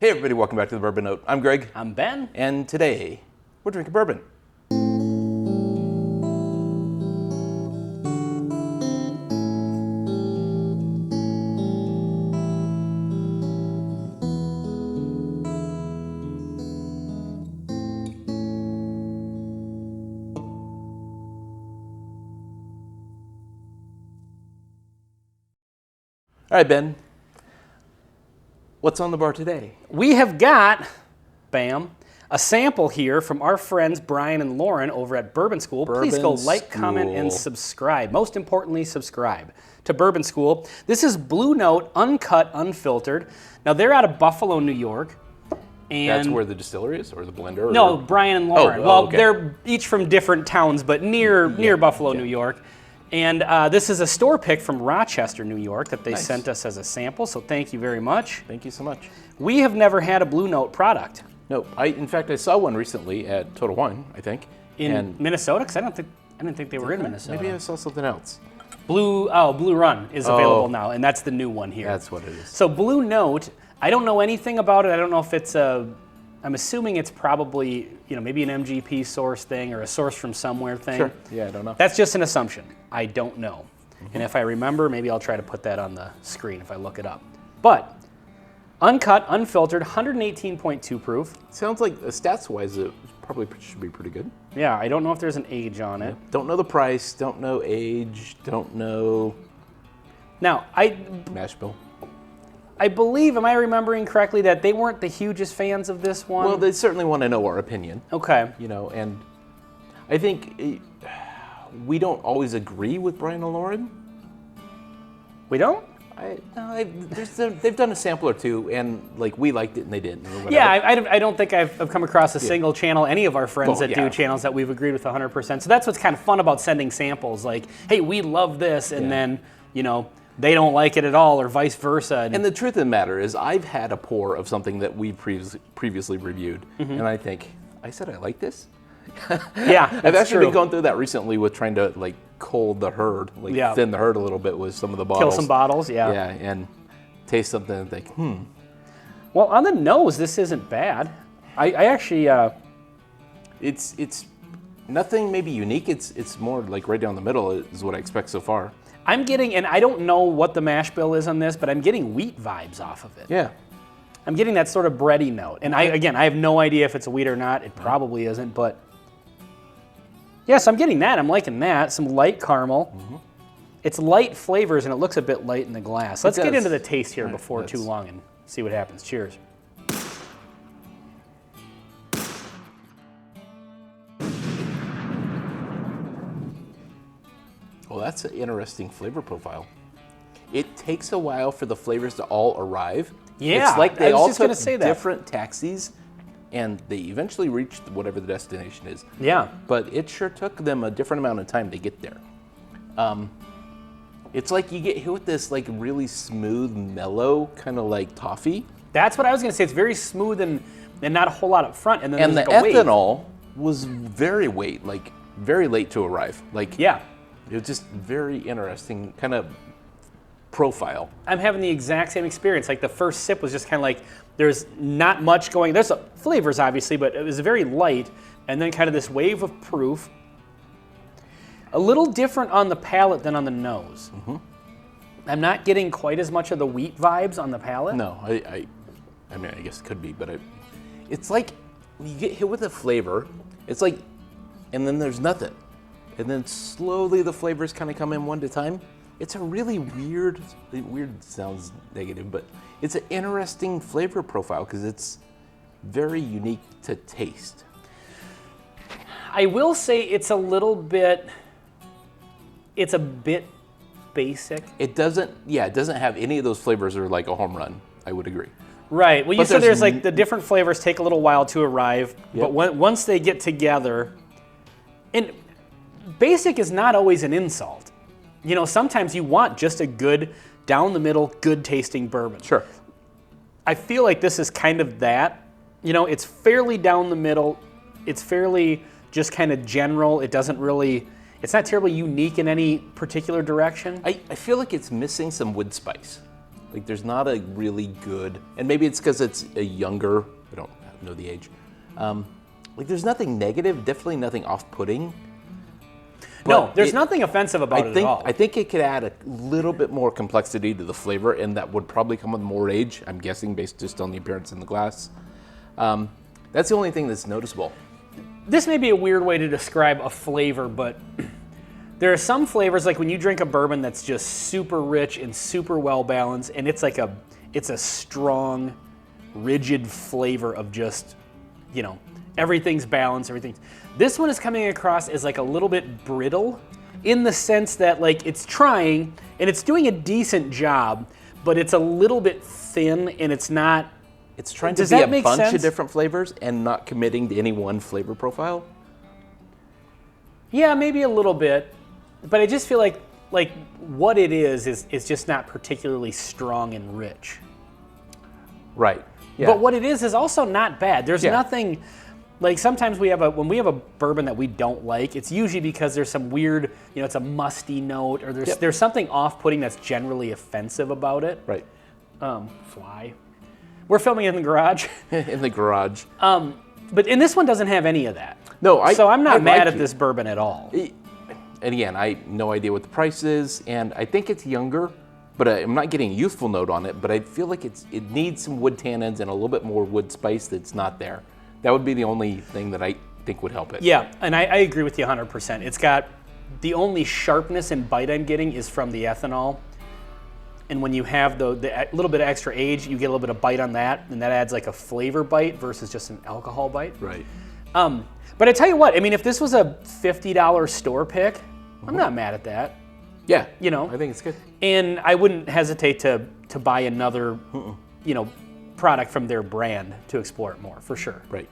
Hey everybody, welcome back to the Bourbon Note. I'm Greg. I'm Ben. And today, we're drinking bourbon. All right, Ben. What's on the bar today? We have got, bam, a sample here from our friends Brian and Lauren over at Bourbon School. Please go like, comment, and subscribe. Most importantly, subscribe to Bourbon School. This is Blue Note, uncut, unfiltered. Now, they're out of Buffalo, New York. And that's where the distillery is, or the blender? No, Brian and Lauren. Okay. They're each from different towns, but near Buffalo, New York. And this is a store pick from Rochester, New York that they sent us as a sample, so thank you very much. Thank you so much. We have never had a Blue Note product. No, in fact, I saw one recently at Total Wine, I think. In Minnesota? Because I didn't think they were in Minnesota. Maybe I saw something else. Blue Run is available now, and that's the new one here. That's what it is. So Blue Note, I don't know anything about it. I don't know if it's I'm assuming it's probably, maybe an MGP source thing or a source from somewhere thing. Sure. Yeah, I don't know. That's just an assumption. I don't know. And if I remember, maybe I'll try to put that on the screen if I look it up. But uncut, unfiltered, 118.2 proof. Sounds like stats-wise, it probably should be pretty good. Yeah, I don't know if there's an age on it. Don't know the price, don't know age, don't know Now, mash bill. I believe, am I remembering correctly, that they weren't the hugest fans of this one? Well, they certainly want to know our opinion. Okay. And I think we don't always agree with Brian and Lauren. We don't? They've done a sample or two, and we liked it and they didn't. Or whatever. Yeah, I don't think I've come across a single channel, any of our friends that do channels that we've agreed with 100%. So that's what's kind of fun about sending samples. Like, hey, we love this, and then, they don't like it at all, or vice versa. And the truth of the matter is, I've had a pour of something that we previously reviewed, and I think, I said I like this? Yeah, I've actually been going through that recently with trying to cold the herd, thin the herd a little bit with some of the bottles. Kill some bottles, yeah. Yeah, and taste something and think, Well, on the nose, this isn't bad. I actually... It's nothing maybe unique. It's more right down the middle is what I expect so far. I'm getting, and I don't know what the mash bill is on this, but I'm getting wheat vibes off of it. Yeah. I'm getting that sort of bready note. And I have no idea if it's a wheat or not. It probably isn't, but yes, I'm getting that. I'm liking that. Some light caramel. It's light flavors, and it looks a bit light in the glass. Let's get into the taste here before too long and see what happens. Cheers. Well, that's an interesting flavor profile. It takes a while for the flavors to all arrive. Yeah, it's like they all took say different taxis, and they eventually reached whatever the destination is. Yeah. But it sure took them a different amount of time to get there. It's like you get hit with this really smooth, mellow kind of toffee. That's what I was going to say. It's very smooth and not a whole lot up front, and then and there's the a wave. ethanol was very late to arrive. Yeah. It was just very interesting kind of profile. I'm having the exact same experience. The first sip was just kind of there's not much going. There's flavors, obviously, but it was very light. And then kind of this wave of proof. A little different on the palate than on the nose. I'm not getting quite as much of the wheat vibes on the palate. No, I mean, I guess it could be, but it's like when you get hit with a flavor, it's and then there's nothing. And then slowly the flavors kind of come in one at a time. It's a really weird sounds negative, but it's an interesting flavor profile because it's very unique to taste. I will say it's a bit basic. It doesn't have any of those flavors that are like a home run, I would agree. Right, well you said there's the different flavors take a little while to arrive, but once they get together, and basic is not always an insult. Sometimes you want just a good, down the middle, good tasting bourbon. Sure. I feel like this is kind of that. It's fairly down the middle. It's fairly just kind of general. It's not terribly unique in any particular direction. I feel like it's missing some wood spice. Like there's not a really good, and maybe it's because it's a younger, I don't know the age. Like there's nothing negative, definitely nothing off-putting. No, there's nothing offensive about it at all. I think it could add a little bit more complexity to the flavor, and that would probably come with more age, I'm guessing, based just on the appearance in the glass. That's the only thing that's noticeable. This may be a weird way to describe a flavor, but there are some flavors, like when you drink a bourbon that's just super rich and super well balanced, and it's like it's a strong, rigid flavor of just, you know, everything's balanced, everything's. This one is coming across as like a little bit brittle, in the sense that like it's trying and it's doing a decent job, but it's a little bit thin and it's not. It's trying to be a bunch of different flavors and not committing to any one flavor profile. Yeah, maybe a little bit, but I just feel like what it is just not particularly strong and rich. Right. Yeah. But what it is also not bad. There's nothing. Like sometimes when we have a bourbon that we don't like, it's usually because there's some weird, you know, it's a musty note, or there's something off-putting that's generally offensive about it. Right. Fly. We're filming in the garage. In the garage. But this one doesn't have any of that. No, so I'm not mad at this bourbon at all. And again, I have no idea what the price is, and I think it's younger, but I'm not getting a youthful note on it, but I feel like it needs some wood tannins and a little bit more wood spice that's not there. That would be the only thing that I think would help it. Yeah, and I agree with you 100%. It's got, the only sharpness and bite I'm getting is from the ethanol. And when you have the little bit of extra age, you get a little bit of bite on that, and that adds like a flavor bite versus just an alcohol bite. Right. But I tell you what, I mean, if this was a $50 store pick, I'm not mad at that. Yeah. You know? I think it's good. And I wouldn't hesitate to buy another, you know, product from their brand to explore it more, for sure. Right.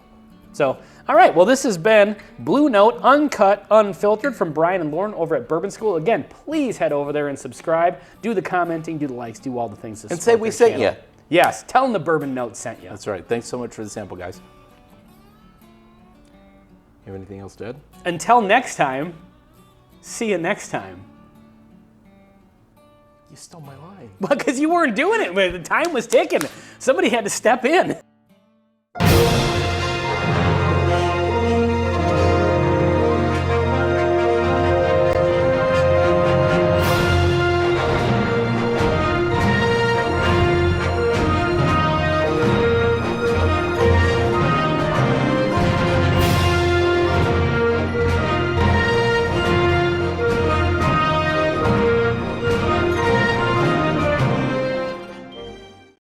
So, all right, well, this has been Blue Note, uncut, unfiltered from Brian and Lauren over at Bourbon School. Again, please head over there and subscribe. Do the commenting, do the likes, do all the things to and say we sent you. Yes, tell them the Bourbon Note sent you. That's right. Thanks so much for the sample, guys. You have anything else to add? Until next time, see you next time. You stole my line. Well, because you weren't doing it. The time was ticking. Somebody had to step in.